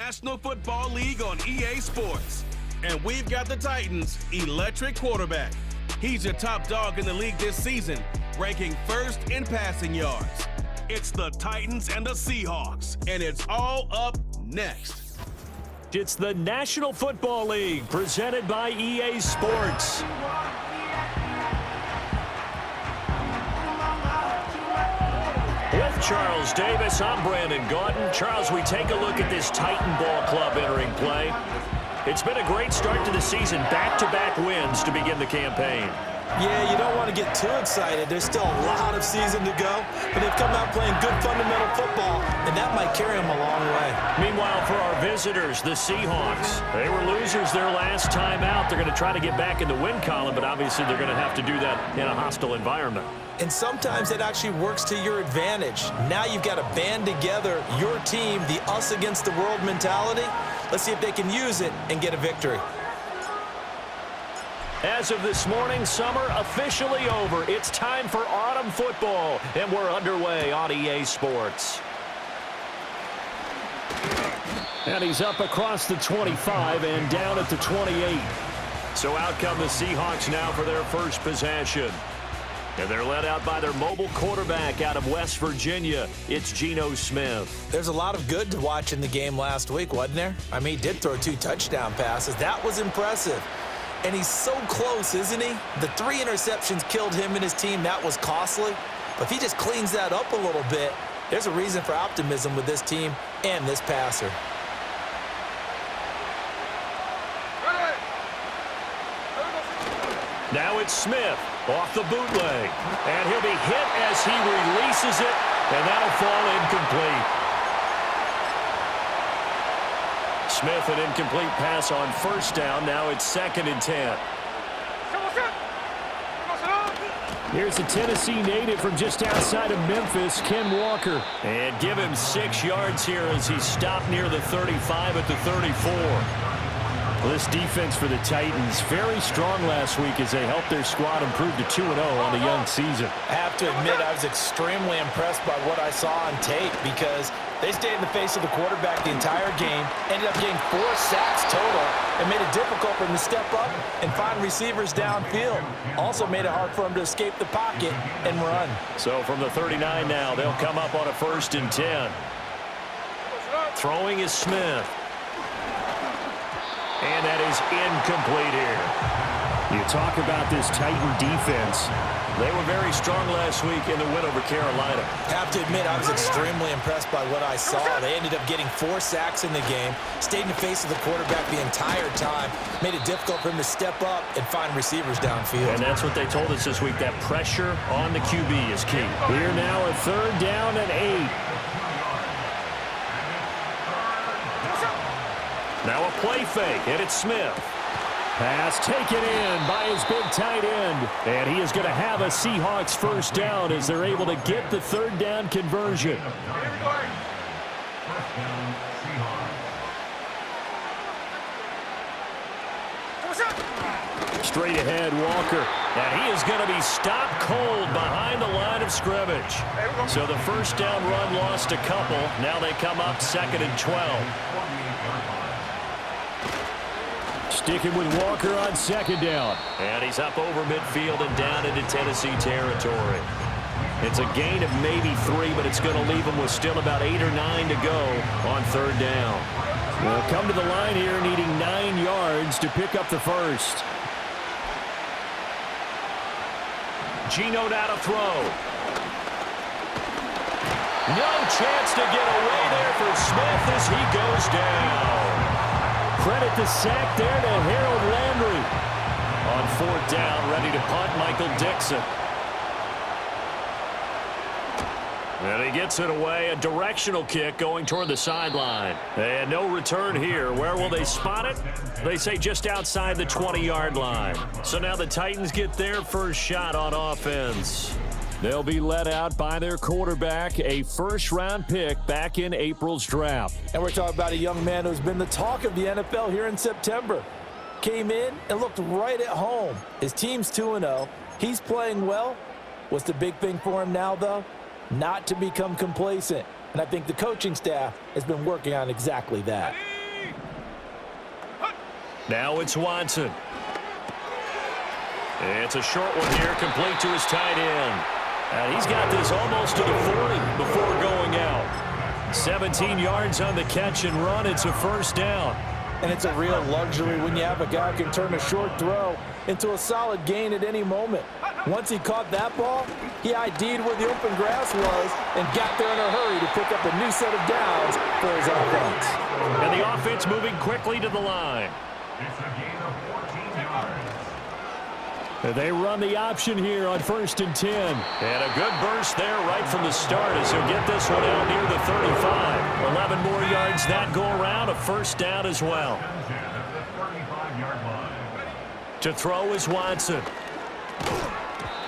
National Football League on EA Sports. And we've got the Titans' electric quarterback. He's your top dog in the league this season, ranking first in passing yards. It's the Titans and the Seahawks, and it's all up next. It's the National Football League presented by EA Sports. With Charles Davis, I'm Brandon Gaudin. Charles, we take a look at this Titan Ball Club entering play. It's been a great start to the season, back-to-back wins to begin the campaign. Yeah, you don't want to get too excited. There's still a lot of season to go, but they've come out playing good fundamental football, and that might carry them a long way. Meanwhile, for our visitors, the Seahawks, they were losers their last time out. They're going to try to get back in the win column, but obviously they're going to have to do that in a hostile environment. And sometimes it actually works to your advantage. Now you've got to band together your team, the us against the world mentality. Let's see if they can use it and get a victory. As of this morning, summer officially over. It's time for autumn football, and we're underway on EA Sports. And he's up across the 25 and down at the 28. So out come the Seahawks now for their first possession. And they're led out by their mobile quarterback out of West Virginia. It's Geno Smith. There's a lot of good to watch in the game last week, wasn't there? I mean, he did throw 2 touchdown passes. That was impressive. And he's so close, isn't he? The 3 interceptions killed him and his team. That was costly. But if he just cleans that up a little bit, there's a reason for optimism with this team and this passer. Now it's Smith off the bootleg. And he'll be hit as he releases it, and that'll fall incomplete. Smith, an incomplete pass on first down. Now it's 2nd and 10. Here's a Tennessee native from just outside of Memphis, Ken Walker. And give him 6 yards here as he stopped near the 35 at the 34. Well, this defense for the Titans, very strong last week as they helped their squad improve to 2-0 on the young season. I have to admit, I was extremely impressed by what I saw on tape because they stayed in the face of the quarterback the entire game, ended up getting 4 sacks total, and made it difficult for him to step up and find receivers downfield. Also made it hard for him to escape the pocket and run. So from the 39 now, they'll come up on a 1st and 10. Throwing is Smith. And that is incomplete here. You talk about this Titan defense. They were very strong last week in the win over Carolina. I have to admit, I was extremely impressed by what I saw. They ended up getting 4 sacks in the game, stayed in the face of the quarterback the entire time, made it difficult for him to step up and find receivers downfield. And that's what they told us this week, that pressure on the QB is key. We're now at 3rd down and 8. Now a play fake, and it's Smith. Pass taken in by his big tight end. And he is going to have a Seahawks first down as they're able to get the 3rd down conversion. Straight ahead, Walker. And he is going to be stopped cold behind the line of scrimmage. So the first down run lost a couple. Now they come up 2nd and 12. Sticking with Walker on 2nd down. And he's up over midfield and down into Tennessee territory. It's a gain of maybe 3, but it's going to leave him with still about 8 or 9 to go on 3rd down. We'll come to the line here needing 9 yards to pick up the first. Geno now to throw. No chance to get away there for Smith as he goes down. Credit the sack there to Harold Landry. On 4th down, ready to punt, Michael Dixon. And he gets it away, a directional kick going toward the sideline. And no return here. Where will they spot it? They say just outside the 20-yard line. So now the Titans get their first shot on offense. They'll be led out by their quarterback, a first-round pick back in April's draft. And we're talking about a young man who's been the talk of the NFL here in September. Came in and looked right at home. His team's 2-0. He's playing well. What's the big thing for him now, though? Not to become complacent. And I think the coaching staff has been working on exactly that. Now it's Watson. It's a short one here, complete to his tight end. And he's got this almost to the 40 before going out. 17 yards on the catch and run. It's a first down. And it's a real luxury when you have a guy who can turn a short throw into a solid gain at any moment. Once he caught that ball, he ID'd where the open grass was and got there in a hurry to pick up a new set of downs for his offense. And the offense moving quickly to the line. It's a gain of 14 yards. They run the option here on 1st and 10. And a good burst there right from the start as he'll get this one out near the 35. 11 more yards that go around, a first down as well. To throw is Watson.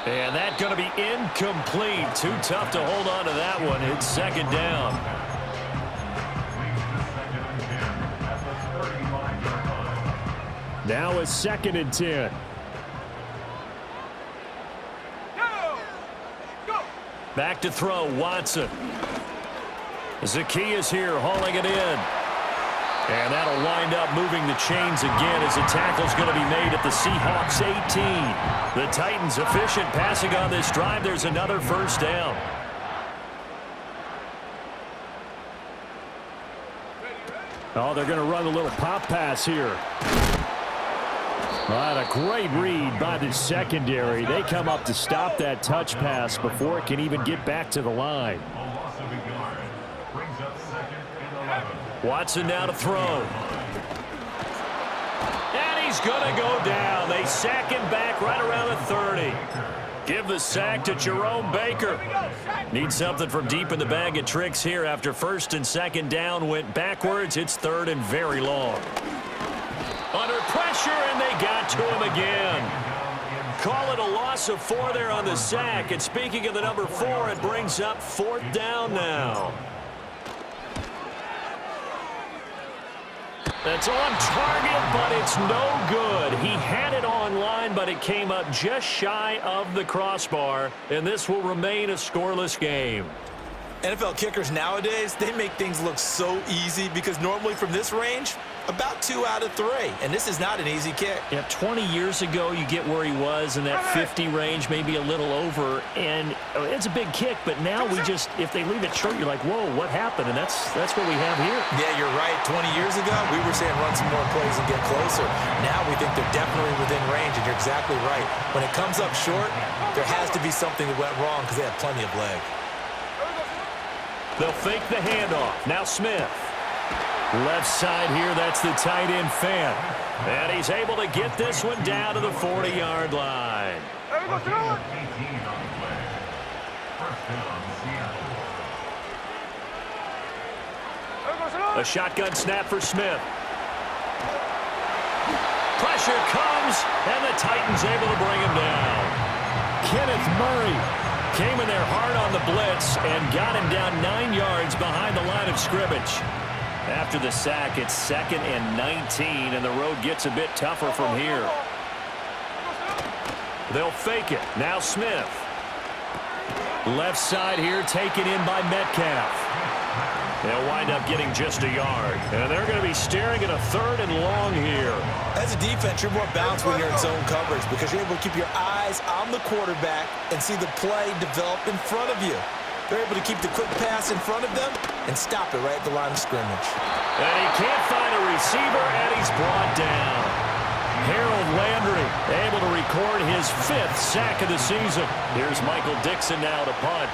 And that's going to be incomplete. Too tough to hold on to that one. It's second down. Now it's 2nd and 10. Back to throw, Watson. Zaccheaus here hauling it in. And that'll wind up moving the chains again as the tackle's going to be made at the Seahawks 18. The Titans efficient passing on this drive. There's another first down. Oh, they're going to run a little pop pass here. A great read by the secondary. They come up to stop that touch pass before it can even get back to the line. Watson now to throw. And he's going to go down. They sack him back right around the 30. Give the sack to Jerome Baker. Need something from deep in the bag of tricks here after 1st and 2nd down went backwards. It's 3rd and very long. Under pressure, and they got to him again. Call it a loss of 4 there on the sack. And speaking of the number 4, it brings up 4th down now. That's on target, but it's no good. He had it on line, but it came up just shy of the crossbar, and this will remain a scoreless game. NFL kickers nowadays, they make things look so easy because normally from this range, about 2 out of 3. And this is not an easy kick. Yeah, 20 years ago, you get where he was in that 50 range, maybe a little over. And it's a big kick, but now we just, if they leave it short, you're like, whoa, what happened? And that's what we have here. Yeah, you're right. 20 years ago, we were saying run some more plays and get closer. Now we think they're definitely within range, and you're exactly right. When it comes up short, there has to be something that went wrong because they have plenty of leg. They'll fake the handoff. Now Smith. Left side here, that's the tight end Fant. And he's able to get this one down to the 40-yard line. A shotgun snap for Smith. Pressure comes, and the Titans able to bring him down. Kenneth Murray came in there hard on the blitz and got him down 9 yards behind the line of scrimmage. After the sack, it's 2nd and 19, and the road gets a bit tougher from here. They'll fake it. Now Smith. Left side here taken in by Metcalf. They'll wind up getting just a yard. And they're going to be staring at a 3rd and long here. As a defense, you're more balanced when you're in zone coverage because you're able to keep your eyes on the quarterback and see the play develop in front of you. They're able to keep the quick pass in front of them and stop it right at the line of scrimmage. And he can't find a receiver, and he's brought down. Harold Landry able to record his 5th sack of the season. Here's Michael Dixon now to punt.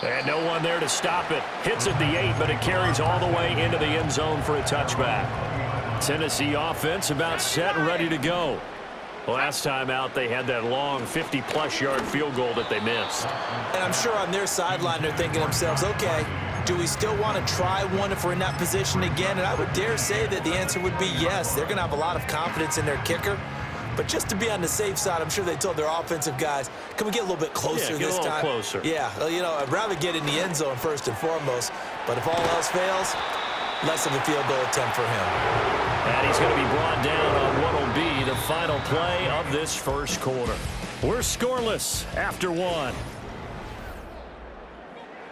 And no one there to stop it. Hits at the 8, but it carries all the way into the end zone for a touchback. Tennessee offense about set and ready to go. Last time out, they had that long 50-plus yard field goal that they missed. And I'm sure on their sideline, they're thinking to themselves, okay, do we still want to try one if we're in that position again? And I would dare say that the answer would be yes. They're going to have a lot of confidence in their kicker. But just to be on the safe side, I'm sure they told their offensive guys, can we get a little bit closer this time? Closer. Yeah, well, you know, I'd rather get in the end zone first and foremost. But if all else fails, less of a field goal attempt for him. And he's going to be brought down on what will be the final play of this first quarter. We're scoreless after 1.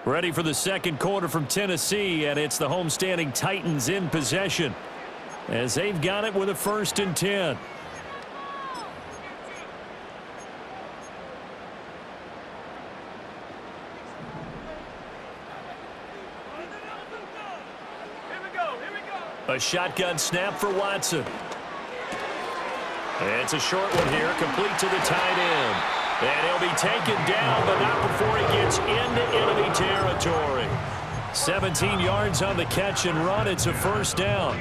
Ready for the second quarter from Tennessee, and it's the homestanding Titans in possession as they've got it with a 1st and 10. A shotgun snap for Watson. It's a short one here, complete to the tight end. And he'll be taken down, but not before he gets into enemy territory. 17 yards on the catch and run. It's a 1st down.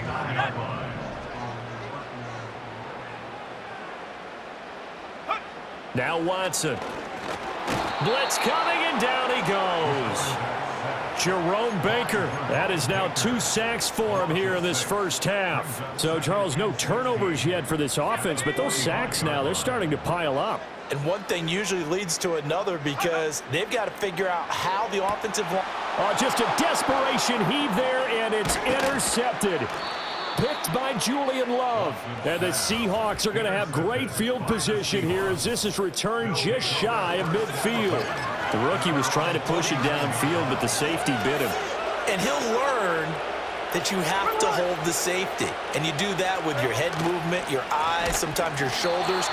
Now Watson. Blitz coming, and down he goes. Jerome Baker. That is now 2 sacks for him here in this first half. So, Charles, no turnovers yet for this offense, but those sacks now, they're starting to pile up. And one thing usually leads to another because they've got to figure out how the offensive line. Oh, just a desperation heave there, and it's intercepted. Picked by Julian Love. And the Seahawks are going to have great field position here as this is returned just shy of midfield. The rookie was trying to push it downfield, but the safety bit him. And he'll learn that you have to hold the safety. And you do that with your head movement, your eyes, sometimes your shoulders.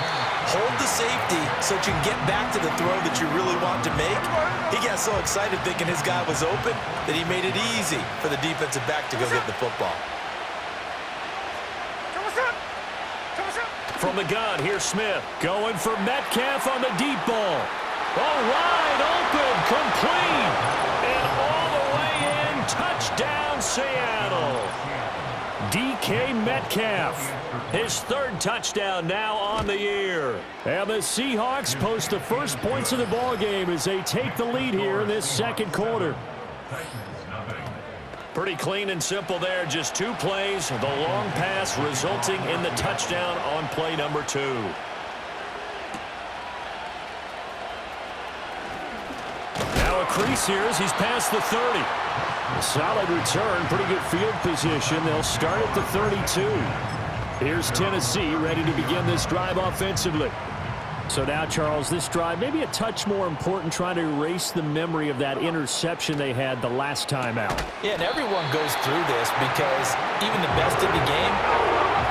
Hold the safety so that you can get back to the throw that you really want to make. He got so excited thinking his guy was open that he made it easy for the defensive back to go get the football. From the gun, here's Smith. Going for Metcalf on the deep ball. Oh, wide open, complete. And all the way in, touchdown Seattle. DK Metcalf, his 3rd touchdown now on the year. And the Seahawks post the first points of the ball game as they take the lead here in this second quarter. Pretty clean and simple there. Just 2 plays. The long pass resulting in the touchdown on play number 2. Now a crease here as he's past the 30. A solid return. Pretty good field position. They'll start at the 32. Here's Tennessee ready to begin this drive offensively. So now, Charles, this drive maybe a touch more important, trying to erase the memory of that interception they had the last time out. Yeah, and everyone goes through this because even the best in the game,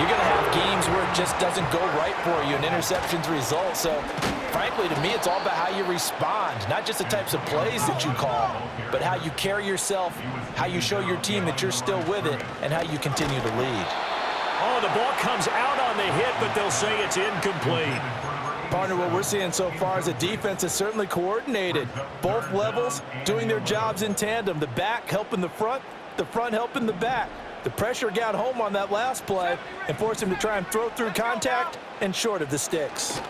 you're going to have games where it just doesn't go right for you, and interceptions result. So, frankly, to me, it's all about how you respond, not just the types of plays that you call, but how you carry yourself, how you show your team that you're still with it, and how you continue to lead. Oh, the ball comes out on the hit, but they'll say it's incomplete. Partner, what we're seeing so far is the defense is certainly coordinated. Both levels doing their jobs in tandem. The back helping the front helping the back. The pressure got home on that last play and forced him to try and throw through contact and short of the sticks.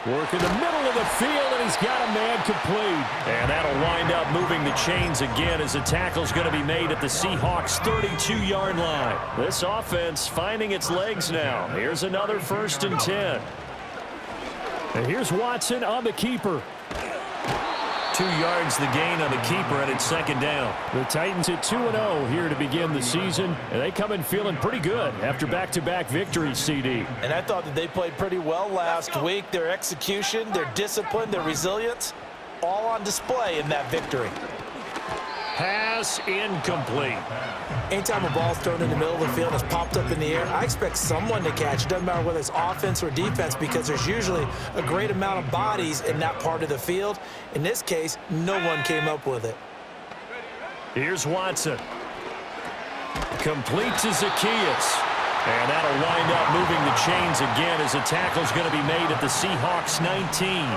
Work in the middle of the field, and he's got a man complete. And that'll wind up moving the chains again as the tackle's going to be made at the Seahawks' 32-yard line. This offense finding its legs now. Here's another 1st and 10. And here's Watson on the keeper. 2 yards the gain on the keeper, and it's 2nd down. The Titans at 2-0 here to begin the season, and they come in feeling pretty good after back-to-back victories, CD. And I thought that they played pretty well last week. Their execution, their discipline, their resilience, all on display in that victory. Pass incomplete. Anytime a ball's thrown in the middle of the field and it's popped up in the air, I expect someone to catch. It doesn't matter whether it's offense or defense because there's usually a great amount of bodies in that part of the field. In this case, no one came up with it. Here's Watson. Complete to Zacchaeus. And that'll wind up moving the chains again as the tackle's going to be made at the Seahawks' 19.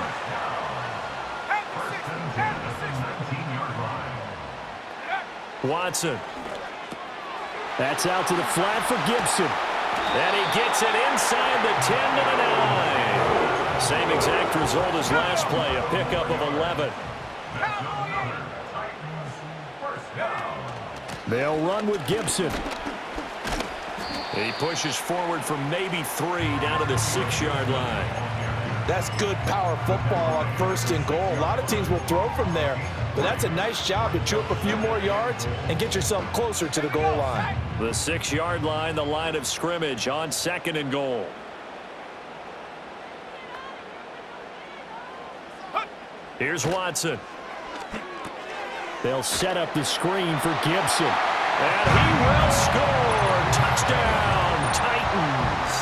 Watson. That's out to the flat for Gibson. And he gets it inside the 10 to the 9. Same exact result as last play, a pickup of 11. They'll run with Gibson. He pushes forward from maybe 3 down to the 6-yard line. That's good power football on 1st and goal. A lot of teams will throw from there, but that's a nice job to chew up a few more yards and get yourself closer to the goal line. The 6-yard line, the line of scrimmage on 2nd and goal. Here's Watson. They'll set up the screen for Gibson. And he will score. Touchdown, Titans.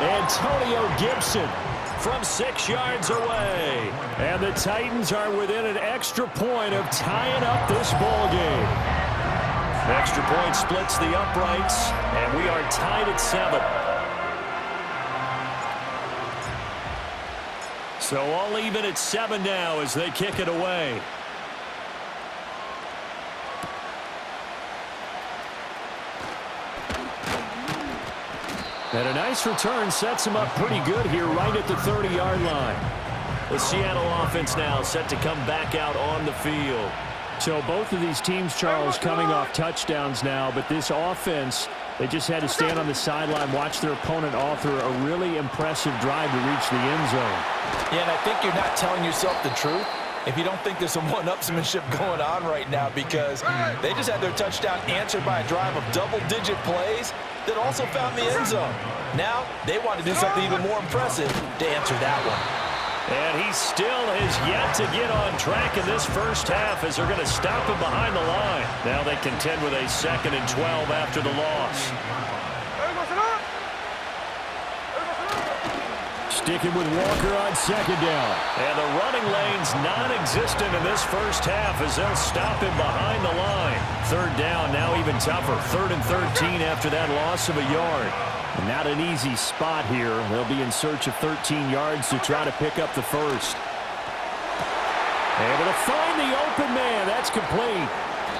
Antonio Gibson from 6 yards away. And the Titans are within an extra point of tying up this ball game. Extra point splits the uprights, and we are tied at 7. So all even at 7 now as they kick it away. And a nice return sets him up pretty good here right at the 30-yard line. The Seattle offense now set to come back out on the field. So both of these teams, Charles, coming off touchdowns now, but this offense, they just had to stand on the sideline, watch their opponent author a really impressive drive to reach the end zone. Yeah, and I think you're not telling yourself the truth if you don't think there's some one-upsmanship going on right now, because they just had their touchdown answered by a drive of double-digit plays that also found the end zone. Now they want to do something even more impressive to answer that one. And he still has yet to get on track in this first half as they're going to stop him behind the line. Now they contend with a 2nd and 12 after the loss. Sticking with Walker on 2nd down. And the running lane's non-existent in this first half as they'll stop him behind the line. 3rd down, now even tougher. 3rd and 13 after that loss of a yard. Not an easy spot here. They'll be in search of 13 yards to try to pick up the first. Able to find the open man. That's complete.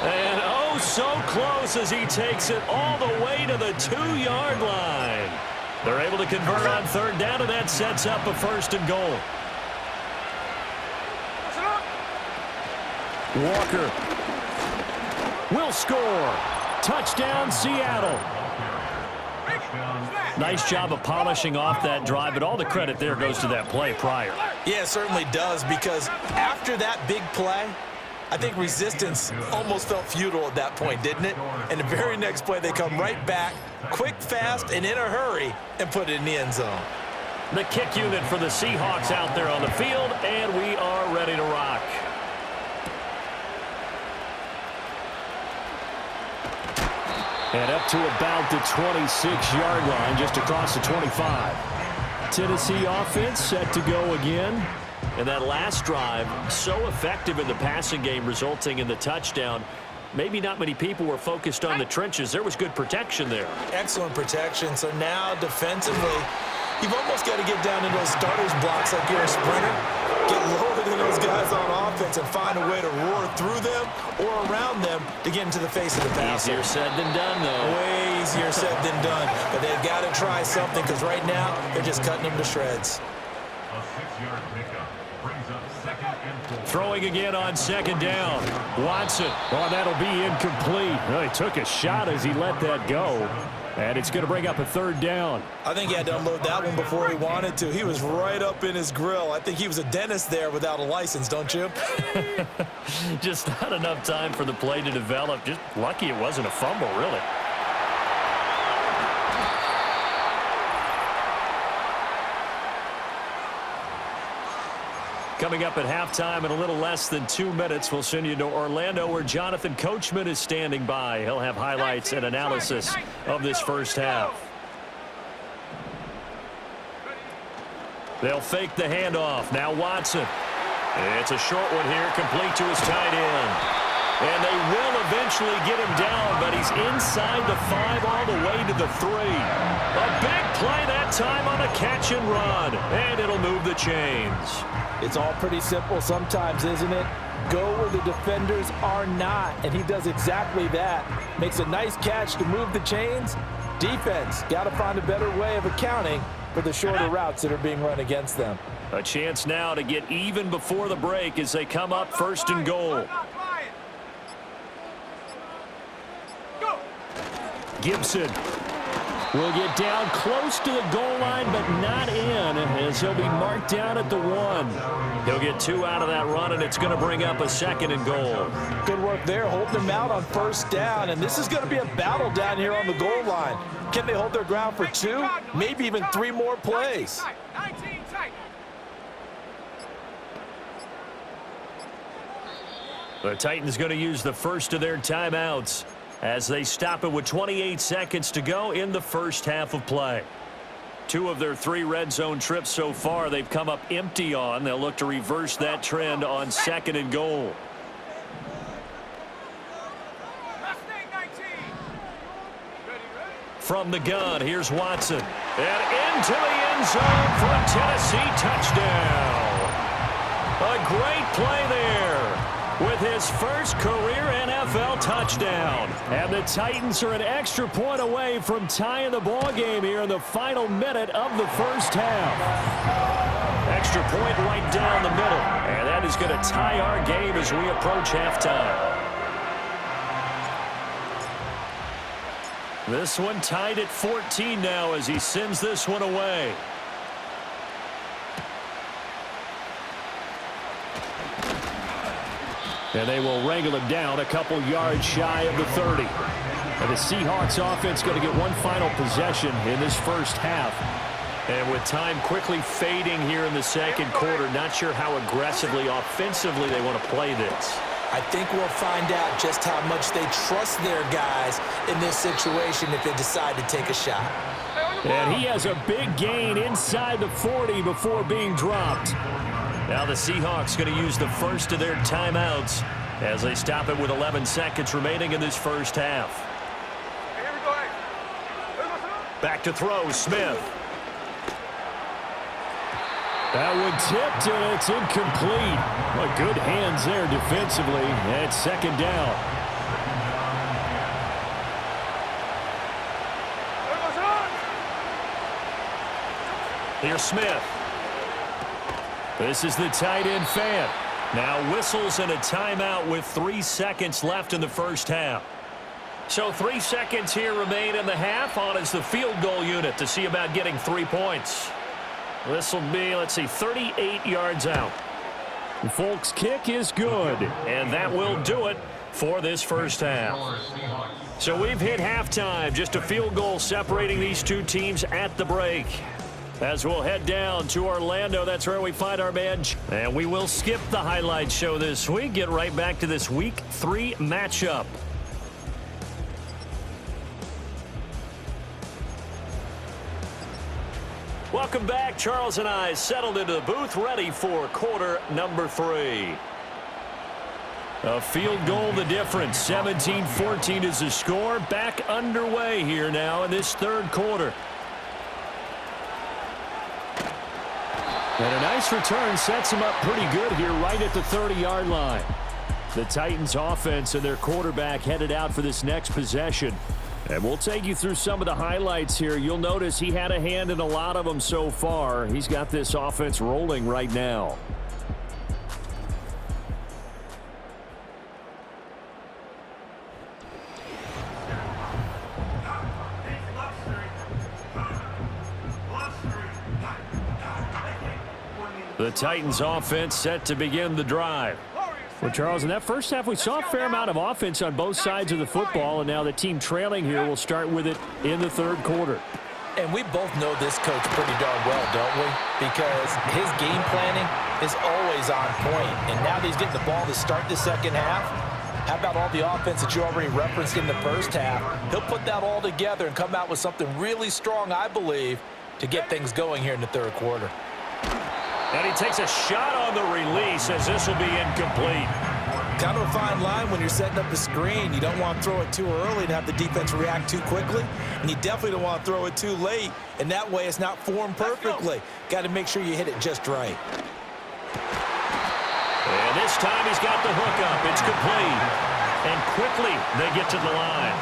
And oh, so close as he takes it all the way to the 2-yard line. They're able to convert on 3rd down, and that sets up a 1st and goal. Walker will score. Touchdown, Seattle. Nice job of polishing off that drive, but all the credit there goes to that play prior. Yeah, it certainly does, because after that big play, I think resistance almost felt futile at that point, didn't it? And the very next play, they come right back, quick, fast, and in a hurry, and put it in the end zone. The kick unit for the Seahawks out there on the field, and we are ready to rock. And up to about the 26-yard line, just across the 25. Tennessee offense set to go again. And that last drive, so effective in the passing game, resulting in the touchdown. Maybe not many people were focused on the trenches. There was good protection there. Excellent protection. So now defensively, you've almost got to get down into those starters blocks like you're a sprinter. Get lower than those guys on offense and find a way to roar through them or around them to get into the face of the passer. Easier said than done, though. Way easier said than done. But they've got to try something, because right now they're just cutting them to shreds. A 6-yard pickup brings up 2nd and 4. Throwing again on 2nd down. Watson. Oh, that'll be incomplete. Well, he took a shot as he let that go. And it's going to bring up a 3rd down. I think he had to unload that one before he wanted to. He was right up in his grill. I think he was a dentist there without a license, don't you? Just not enough time for the play to develop. Just lucky it wasn't a fumble, really. Coming up at halftime in a little less than 2 minutes, we'll send you to Orlando, where Jonathan Coachman is standing by. He'll have highlights and analysis of this first half. They'll fake the handoff. Now Watson. It's a short one here, complete to his tight end. And they will eventually get him down, but he's inside the 5 all the way to the 3. A big play that time on a catch and run, and it'll move the chains. It's all pretty simple sometimes, isn't it? Go where the defenders are not, and he does exactly that. Makes a nice catch to move the chains. Defense, got to find a better way of accounting for the shorter routes that are being run against them. A chance now to get even before the break as they come up 1st and goal. Gibson will get down close to the goal line, but not in, as he'll be marked down at the 1. He'll get 2 out of that run, and it's going to bring up a 2nd and goal. Good work there, holding them out on 1st down, and this is going to be a battle down here on the goal line. Can they hold their ground for 2, maybe even 3 more plays? The Titans going to use the first of their timeouts as they stop it with 28 seconds to go in the first half of play. 2 of their 3 red zone trips so far they've come up empty on. They'll look to reverse that trend on 2nd and goal. From the gun, here's Watson. And into the end zone for a Tennessee touchdown. A great play there with his first career NFL touchdown. And the Titans are an extra point away from tying the ball game here in the final minute of the first half. Extra point right down the middle. And that is going to tie our game as we approach halftime. This one tied at 14 now as he sends this one away. And they will wrangle him down a couple yards shy of the 30. And the Seahawks offense going to get one final possession in this first half. And with time quickly fading here in the second quarter, not sure how aggressively, offensively they want to play this. I think we'll find out just how much they trust their guys in this situation if they decide to take a shot. And he has a big gain inside the 40 before being dropped. Now the Seahawks going to use the first of their timeouts as they stop it with 11 seconds remaining in this first half. Back to throw, Smith. That one tipped, and it's incomplete. Well, good hands there defensively. And it's 2nd down. Here's Smith. This is the tight end fan. Now whistles and a timeout with 3 seconds left in the first half. So 3 seconds here remain in the half. On is the field goal unit to see about getting 3 points. This will be, let's see, 38 yards out. The Folks' kick is good, and that will do it for this first half. So we've hit halftime, just a field goal separating these two teams at the break. As we'll head down to Orlando, that's where we find our man. And we will skip the highlight show this week, get right back to this Week 3 matchup. Welcome back. Charles and I settled into the booth, ready for quarter number 3. A field goal the difference. 17-14 is the score. Back underway here now in this third quarter. And a nice return sets him up pretty good here right at the 30-yard line. The Titans offense and their quarterback headed out for this next possession. And we'll take you through some of the highlights here. You'll notice he had a hand in a lot of them so far. He's got this offense rolling right now. The Titans offense set to begin the drive. Well, Charles, in that first half, we saw a fair amount of offense on both sides of the football, and now the team trailing here will start with it in the third quarter. And we both know this coach pretty darn well, don't we? Because his game planning is always on point. And now that he's getting the ball to start the second half, how about all the offense that you already referenced in the first half? He'll put that all together and come out with something really strong, I believe, to get things going here in the third quarter. And he takes a shot on the release as this will be incomplete. Kind of a fine line when you're setting up the screen. You don't want to throw it too early and have the defense react too quickly. And you definitely don't want to throw it too late. And that way it's not formed perfectly. Got to make sure you hit it just right. And this time he's got the hook up. It's complete. And quickly they get to the line.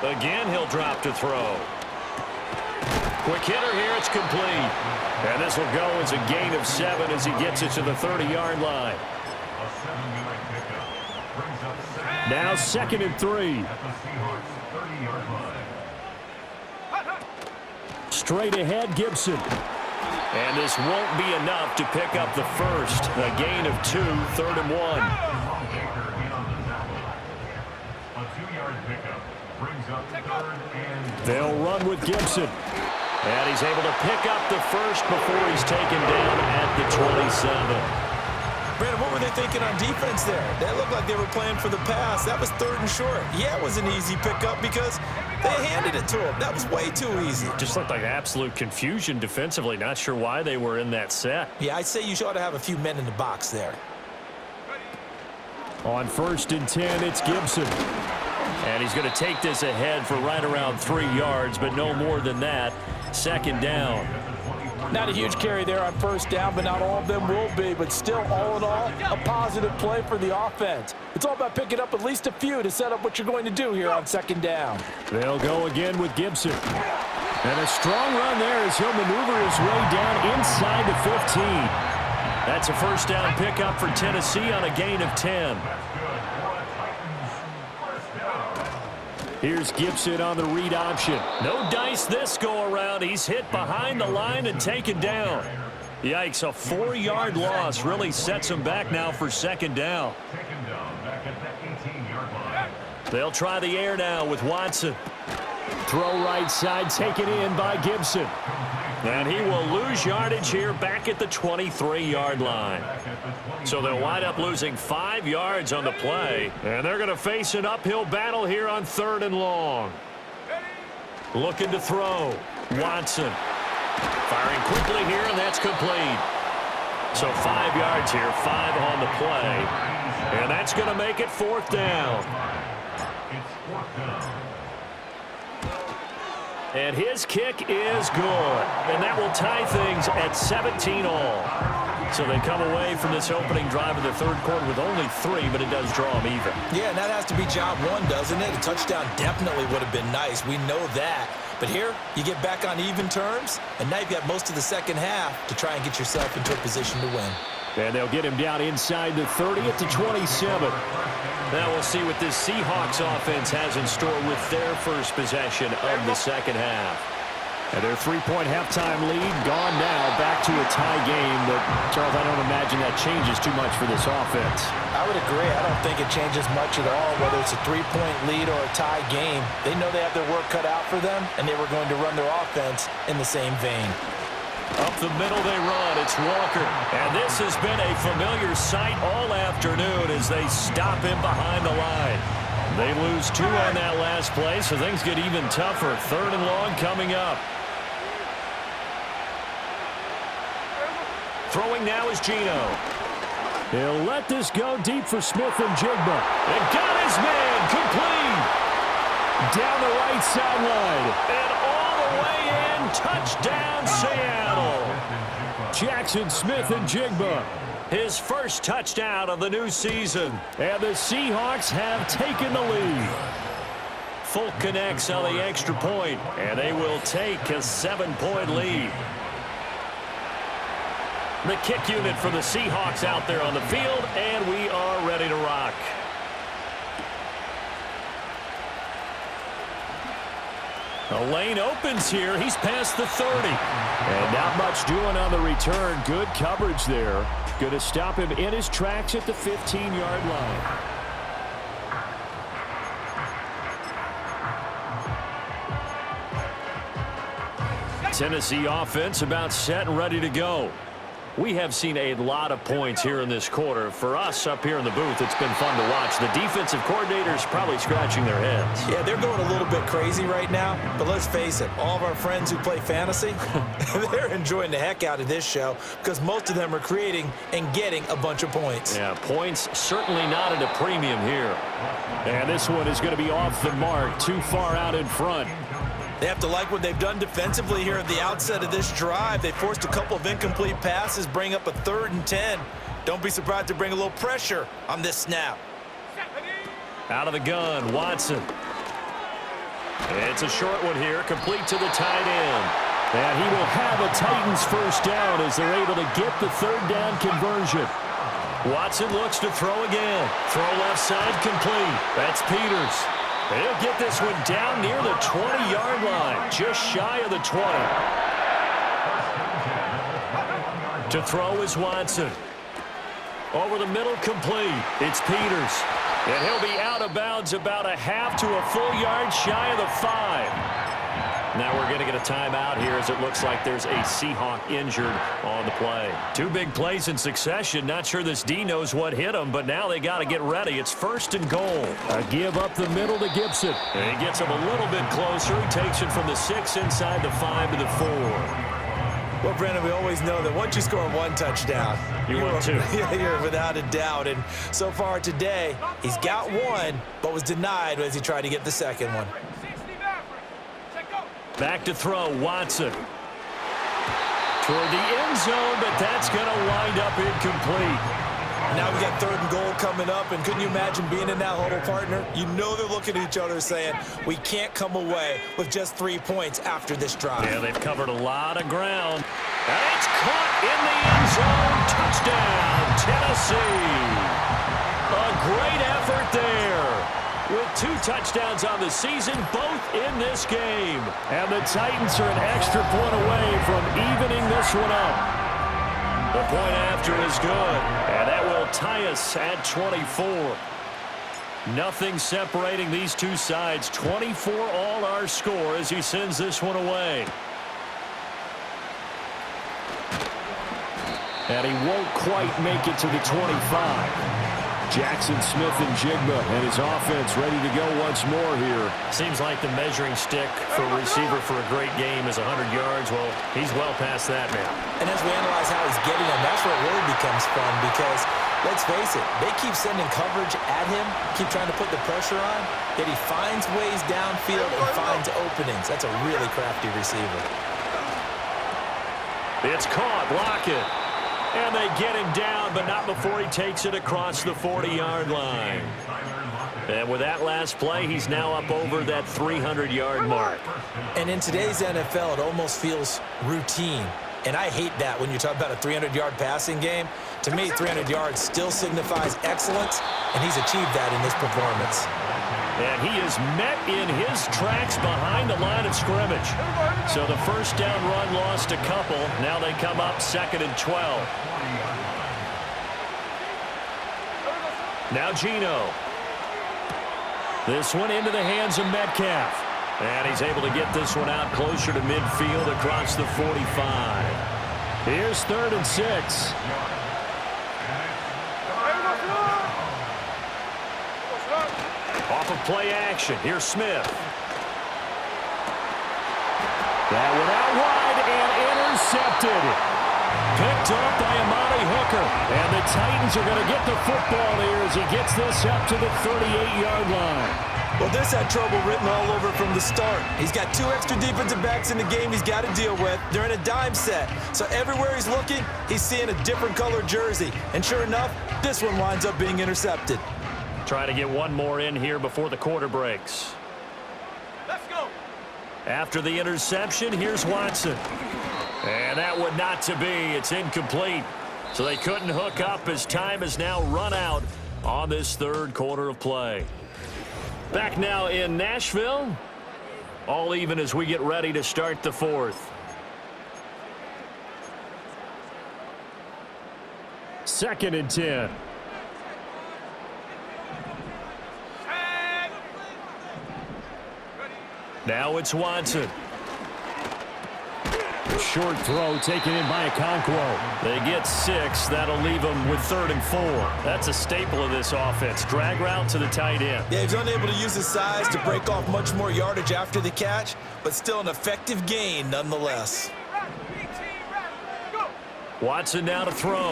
Again, he'll drop to throw. Quick hitter here, it's complete. And this will go as a gain of 7 as he gets it to the 30-yard line. Now 2nd and 3. Straight ahead, Gibson. And this won't be enough to pick up the first. A gain of 2, 3rd and 1. A 2-yard pickup brings up 3rd and... They'll run with Gibson. And he's able to pick up the first before he's taken down at the 27. Brandon, what were they thinking on defense there? That looked like they were playing for the pass. That was 3rd and short. Yeah, it was an easy pickup because they handed it to him. That was way too easy. Just looked like absolute confusion defensively. Not sure why they were in that set. Yeah, I'd say you ought to have a few men in the box there. On 1st and 10, it's Gibson. And he's going to take this ahead for right around 3 yards, but no more than that. 2nd down. Not a huge carry there on 1st down, but not all of them will be. But still, all in all, a positive play for the offense. It's all about picking up at least a few to set up what you're going to do here on 2nd down. They'll go again with Gibson. And a strong run there as he'll maneuver his way down inside the 15. That's a 1st down pickup for Tennessee on a gain of 10. Here's Gibson on the read option. No dice this go-around. He's hit behind the line and taken down. Yikes, a 4-yard loss really sets him back now for 2nd down. They'll try the air now with Watson. Throw right side, taken in by Gibson. And he will lose yardage here back at the 23-yard line. So they'll wind up losing 5 yards on the play. And they're going to face an uphill battle here on 3rd and long. Looking to throw. Watson. Firing quickly here, and that's complete. So 5 yards here, 5 on the play. And that's going to make it 4th down. And his kick is good. And that will tie things at 17 all. So they come away from this opening drive of the 3rd quarter with only 3, but it does draw them even. Yeah, and that has to be job 1, doesn't it? A touchdown definitely would have been nice. We know that. But here, you get back on even terms, and now you've got most of the 2nd half to try and get yourself into a position to win. And they'll get him down inside the 30 at the 27. Now we'll see what this Seahawks offense has in store with their first possession of the 2nd half. And their 3-point halftime lead gone now, back to a tie game. But, Charles, I don't imagine that changes too much for this offense. I would agree. I don't think it changes much at all, whether it's a 3-point lead or a tie game. They know they have their work cut out for them, and they were going to run their offense in the same vein. Up the middle they run. It's Walker. And this has been a familiar sight all afternoon as they stop him behind the line. They lose 2 on that last play, so things get even tougher. 3rd and long coming up. Throwing now is Geno. He'll let this go deep for Smith and Jigba. And got his man complete. Down the right sideline. And all the way in. Touchdown, Seattle. Jackson Smith and Jigba. His first touchdown of the new season. And the Seahawks have taken the lead. Folk connects on the extra point. And they will take a 7-point lead. The kick unit for the Seahawks out there on the field, and we are ready to rock. A lane opens here. He's past the 30. And not much doing on the return. Good coverage there. Going to stop him in his tracks at the 15-yard line. Tennessee offense about set and ready to go. We have seen a lot of points here in this quarter. For us up here in the booth, it's been fun to watch. The defensive coordinators probably scratching their heads. Yeah, they're going a little bit crazy right now. But let's face it, all of our friends who play fantasy, they're enjoying the heck out of this show because most of them are creating and getting a bunch of points. Yeah, points certainly not at a premium here. And this one is going to be off the mark, too far out in front. They have to like what they've done defensively here at the outset of this drive. They forced a couple of incomplete passes, bring up a 3rd and 10. Don't be surprised to bring a little pressure on this snap. Out of the gun, Watson. It's a short one here, complete to the tight end. And he will have a Titans first down as they're able to get the 3rd down conversion. Watson looks to throw again. Throw left side complete. That's Peters. He'll get this one down near the 20-yard line, just shy of the 20. To throw is Watson. Over the middle, complete. It's Peters. And he'll be out of bounds about a half to a full yard shy of the 5. Now we're going to get a timeout here as it looks like there's a Seahawk injured on the play. Two big plays in succession. Not sure this D knows what hit him, but now they got to get ready. It's 1st and goal. A give up the middle to Gibson. And he gets him a little bit closer. He takes it from the 6 inside the 5 to the 4. Well, Brandon, we always know that once you score one touchdown, you're without a doubt. And so far today, he's got one, but was denied as he tried to get the second one. Back to throw, Watson. Toward the end zone, but that's going to wind up incomplete. Now we got 3rd and goal coming up, and couldn't you imagine being in that huddle, partner? You know they're looking at each other saying, we can't come away with just 3 points after this drive. Yeah, they've covered a lot of ground. And it's caught in the end zone. Touchdown, Tennessee. A great effort there. With 2 touchdowns on the season, both in this game. And the Titans are an extra point away from evening this one up. The point after is good, and that will tie us at 24. Nothing separating these two sides. 24 all our score as he sends this one away. And he won't quite make it to the 25. Jackson Smith-Njigba and his offense ready to go once more here. Seems like the measuring stick for a receiver for a great game is 100 yards. Well, he's well past that now. And as we analyze how he's getting them, that's where it really becomes fun because, let's face it, they keep sending coverage at him, keep trying to put the pressure on, yet he finds ways downfield and finds openings. That's a really crafty receiver. It's caught. Lockett. And they get him down, but not before he takes it across the 40-yard line. And with that last play, he's now up over that 300-yard mark. And in today's NFL, it almost feels routine. And I hate that when you talk about a 300-yard passing game. To me, 300 yards still signifies excellence, and he's achieved that in this performance. And he is met in his tracks behind the line of scrimmage. So the first down run lost a couple. Now they come up 2nd and 12. Now Geno. This one into the hands of Metcalf. And he's able to get this one out closer to midfield across the 45. Here's 3rd and 6. Off of play action. Here's Smith. That one out wide and intercepted. Picked up by Amani Hooker. And the Titans are going to get the football here as he gets this up to the 38-yard line. Well, this had trouble written all over from the start. He's got 2 extra defensive backs in the game he's got to deal with. They're in a dime set. So everywhere he's looking, he's seeing a different color jersey. And sure enough, this one winds up being intercepted. Try to get one more in here before the quarter breaks. Let's go. After the interception, here's Watson. And that would not to be. It's incomplete. So they couldn't hook up as time has now run out on this 3rd quarter of play. Back now in Nashville. All even as we get ready to start the 4th. 2nd and 10. Now it's Watson. Short throw taken in by Okonkwo. They get 6. That'll leave them with 3rd and 4. That's a staple of this offense. Drag route to the tight end. Yeah, he's unable to use his size to break off much more yardage after the catch, but still an effective gain nonetheless. Watson now to throw.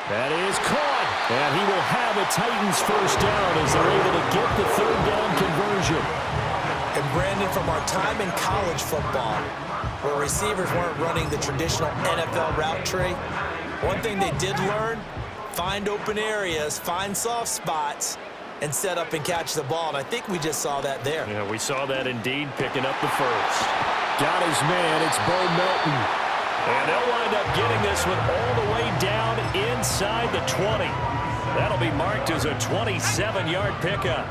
That is caught. And he will have a Titans first down as they're able to get the 3rd down conversion. And Brandon, from our time in college football, where receivers weren't running the traditional NFL route tree, one thing they did learn, find open areas, find soft spots, and set up and catch the ball. And I think we just saw that there. Yeah, we saw that indeed, picking up the first. Got his man. It's Bo Melton. And they'll wind up getting this one all the way down inside the 20. That'll be marked as a 27-yard pickup.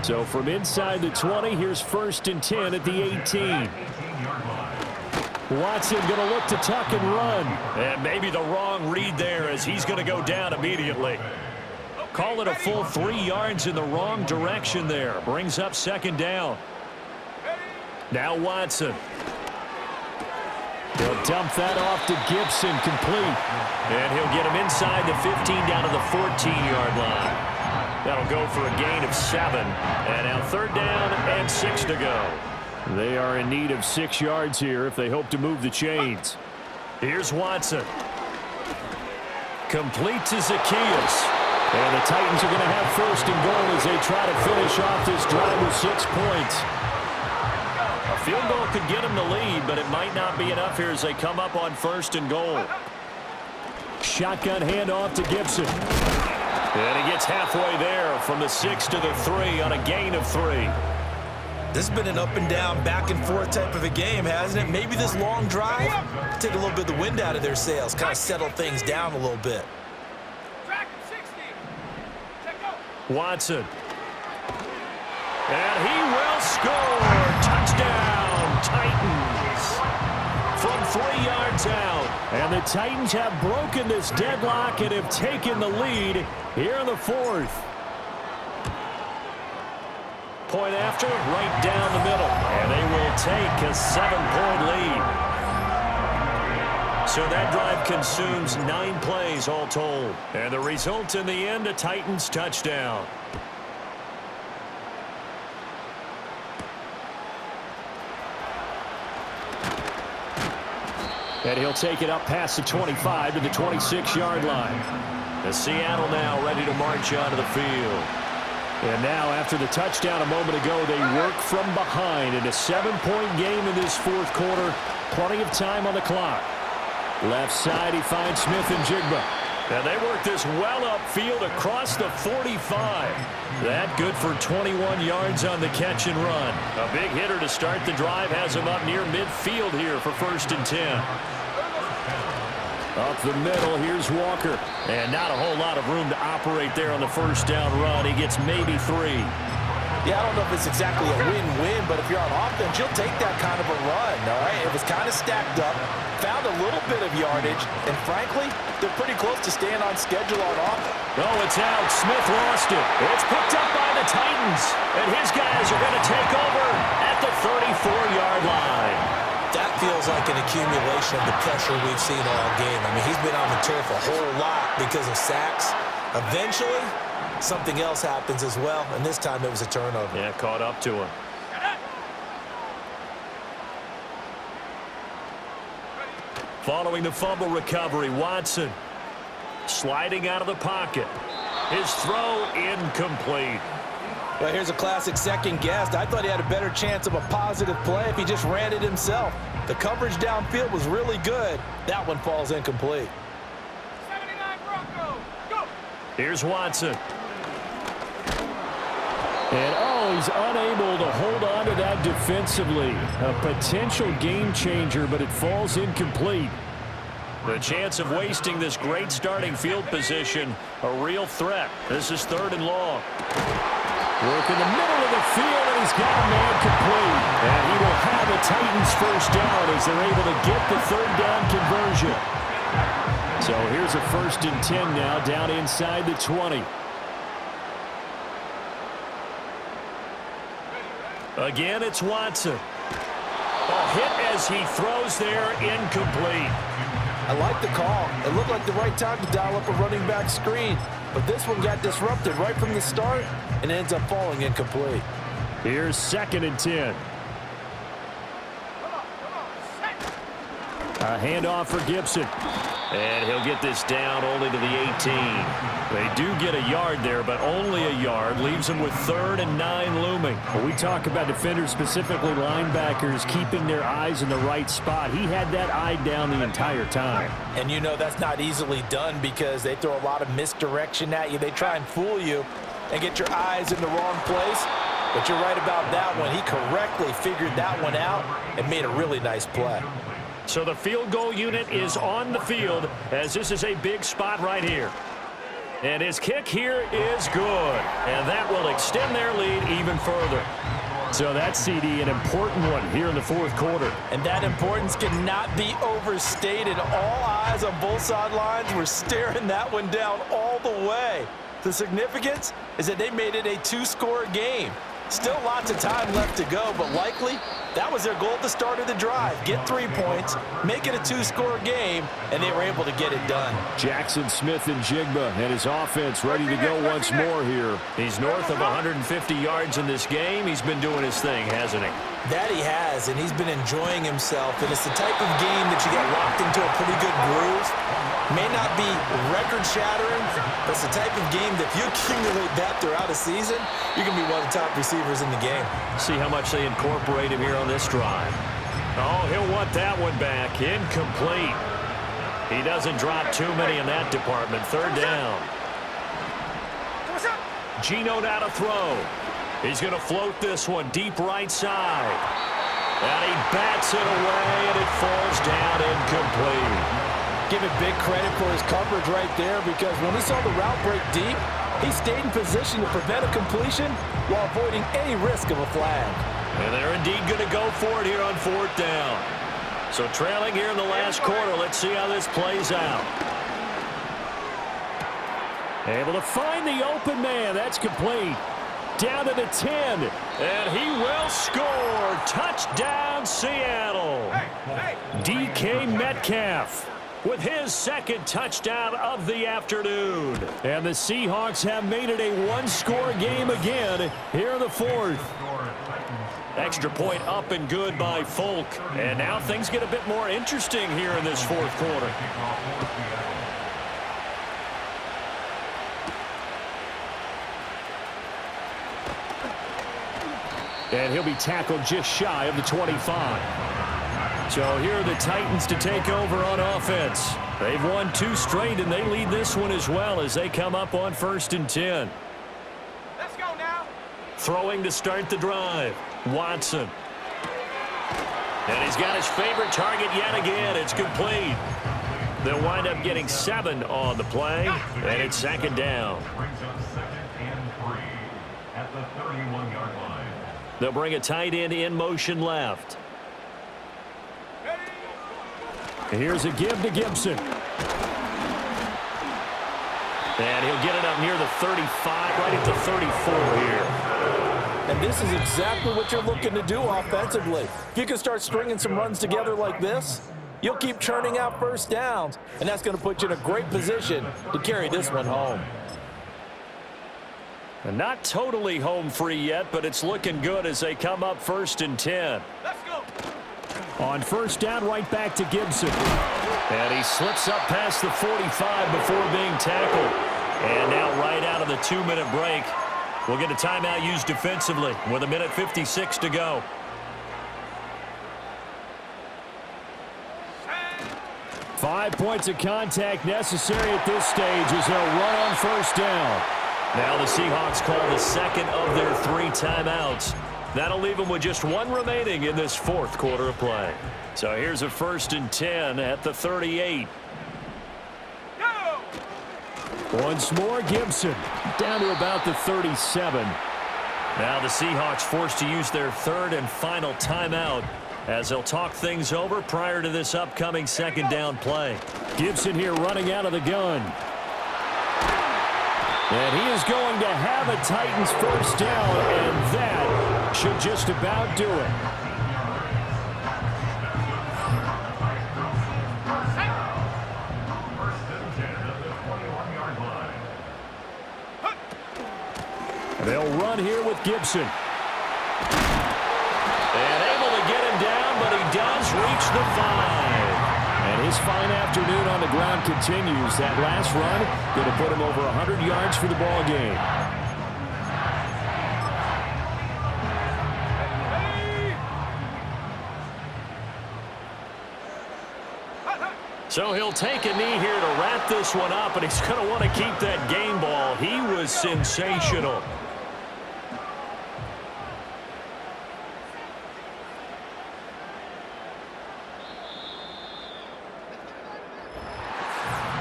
So from inside the 20, here's 1st and 10 at the 18. Watson going to look to tuck and run. And maybe the wrong read there as he's going to go down immediately. Call it a full 3 yards in the wrong direction there. Brings up 2nd down. Now Watson. He'll dump that off to Gibson, complete. And he'll get him inside the 15 down to the 14-yard line. That'll go for a gain of 7. And now 3rd down and 6 to go. They are in need of 6 yards here if they hope to move the chains. Here's Watson. Complete to Zaccheaus. And the Titans are going to have 1st and goal as they try to finish off this drive with 6 points. A field goal could get him the lead, but it might not be enough here as they come up on 1st and goal. Shotgun handoff to Gibson. And he gets halfway there from the 6 to the 3 on a gain of 3. This has been an up and down, back and forth type of a game, hasn't it? Maybe this long drive, take a little bit of the wind out of their sails, kind of settle things down a little bit. Watson. And he will score. Touchdown, Titans. From 3 yards out. And the Titans have broken this deadlock and have taken the lead here in the 4th. Point after, right down the middle. And they will take a 7-point lead. So that drive consumes 9 plays all told. And the result in the end, a Titans touchdown. And he'll take it up past the 25 to the 26-yard line. The Seattle now ready to march onto the field. And now, after the touchdown a moment ago, they work from behind in a 7-point game in this 4th quarter. Plenty of time on the clock. Left side, he finds Smith and Jigba. And they work this well upfield across the 45. That good for 21 yards on the catch and run. A big hitter to start the drive has him up near midfield here for 1st and 10. Up the middle, here's Walker. And not a whole lot of room to operate there on the 1st down run. He gets maybe 3. Yeah, I don't know if it's exactly a win-win, but if you're on offense, you'll take that kind of a run, all right? It was kind of stacked up, found a little bit of yardage, and frankly, they're pretty close to staying on schedule on offense. Oh, it's out. Smith lost it. It's picked up by the Titans, and his guys are going to take over at the 34-yard line. That feels like an accumulation of the pressure we've seen all game. I mean, he's been on the turf a whole lot because of sacks. Eventually, something else happens as well, and this time it was a turnover. Yeah, caught up to him. Following the fumble recovery, Watson sliding out of the pocket. His throw incomplete. Well, here's a classic second guess. I thought he had a better chance of a positive play if he just ran it himself. The coverage downfield was really good. That one falls incomplete. 79 Broncos, go! Here's Watson. And, he's unable to hold on to that defensively. A potential game changer, but it falls incomplete. The chance of wasting this great starting field position, a real threat. This is 3rd and long. Work in the middle of the field, and he's got a man complete. And he will have the Titans 1st down as they're able to get the 3rd down conversion. So here's a 1st and 10 now, down inside the 20. Again, it's Watson. A hit as he throws there, incomplete. I like the call. It looked like the right time to dial up a running back screen. But this one got disrupted right from the start and ends up falling incomplete. Here's 2nd and 10. A handoff for Gibson. And he'll get this down only to the 18. They do get a yard there, but only a yard. Leaves them with 3rd and 9 looming. When we talk about defenders, specifically linebackers, keeping their eyes in the right spot. He had that eye down the entire time. And you know that's not easily done because they throw a lot of misdirection at you. They try and fool you and get your eyes in the wrong place. But you're right about that one. He correctly figured that one out and made a really nice play. So the field goal unit is on the field as this is a big spot right here. And his kick here is good. And that will extend their lead even further. So that's, CD, an important one here in the 4th quarter. And that importance cannot be overstated. All eyes on both sidelines were staring that one down all the way. The significance is that they made it a 2-score game. Still lots of time left to go, but likely that was their goal at the start of the drive. Get 3 points, make it a 2-score game, and they were able to get it done. Jackson Smith-Njigba and his offense ready to go once more here. He's north of 150 yards in this game. He's been doing his thing, hasn't he? That he has, and he's been enjoying himself. And it's the type of game that you get locked into a pretty good groove. May not be record-shattering, but it's the type of game that if you accumulate that throughout a season, you can be one of the top receivers in the game. See how much they incorporate him here on this drive. Oh, he'll want that one back. Incomplete. He doesn't drop too many in that department. 3rd down. Geno now to throw. He's going to float this one deep right side. And he bats it away, and it falls down incomplete. Give it big credit for his coverage right there, because when he saw the route break deep, he stayed in position to prevent a completion while avoiding any risk of a flag. And they're indeed going to go for it here on 4th down. So trailing here in the last quarter. Let's see how this plays out. Able to find the open man. That's complete. Down to the 10. And he will score. Touchdown, Seattle. DK Metcalf With his 2nd touchdown of the afternoon. And the Seahawks have made it a 1-score game again here in the 4th. Extra point up and good by Folk. And now things get a bit more interesting here in this 4th quarter. And he'll be tackled just shy of the 25. So here are the Titans to take over on offense. They've won 2 straight, and they lead this one as well as they come up on 1st and 10. Let's go now. Throwing to start the drive. Watson. And he's got his favorite target yet again. It's complete. They'll wind up getting 7 on the play, and it's 2nd down. Brings up 2nd and 3 at the 31-yard line. They'll bring a tight end in motion left. Here's a give to Gibson. And he'll get it up near the 35, right at the 34 here. And this is exactly what you're looking to do offensively. If you can start stringing some runs together like this, you'll keep churning out 1st downs, and that's going to put you in a great position to carry this one home. And not totally home free yet, but it's looking good as they come up 1st and 10. Let's go. On 1st down, right back to Gibson. And he slips up past the 45 before being tackled. And now right out of the 2-minute break, we'll get a timeout used defensively with 1:56 to go. Five points of contact necessary at this stage as they'll run on 1st down. Now the Seahawks call the 2nd of their 3 timeouts. That'll leave them with just 1 remaining in this 4th quarter of play. So here's a 1st and 10 at the 38. Go. Once more, Gibson down to about the 37. Now the Seahawks forced to use their 3rd and final timeout as they'll talk things over prior to this upcoming 2nd down play. Gibson here running out of the gun. And he is going to have a Titans 1st down, and that should just about do it. They'll run here with Gibson. And able to get him down, but he does reach the 5. And his fine afternoon on the ground continues. That last run going to put him over 100 yards for the ball game. So he'll take a knee here to wrap this one up, and he's going to want to keep that game ball. He was sensational.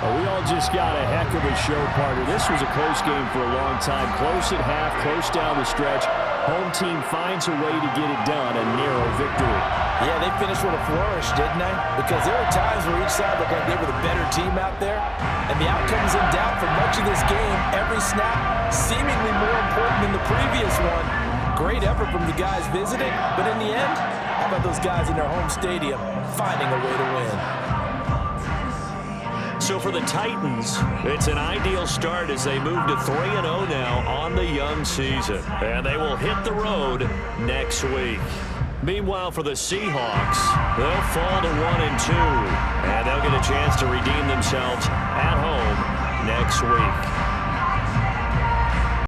We all just got a heck of a show, partner. This was a close game for a long time. Close at half, close down the stretch. Home team finds a way to get it done, a narrow victory. Yeah, they finished with a flourish, didn't they? Because there were times where each side looked like they were the better team out there. And the outcome's in doubt for much of this game. Every snap seemingly more important than the previous one. great effort from the guys visiting, but in the end, how about those guys in their home stadium finding a way to win? So for the Titans, it's an ideal start as they move to 3-0 now on the young season. And they will hit the road next week. Meanwhile, for the Seahawks, they'll fall to 1-2. And they'll get a chance to redeem themselves at home next week.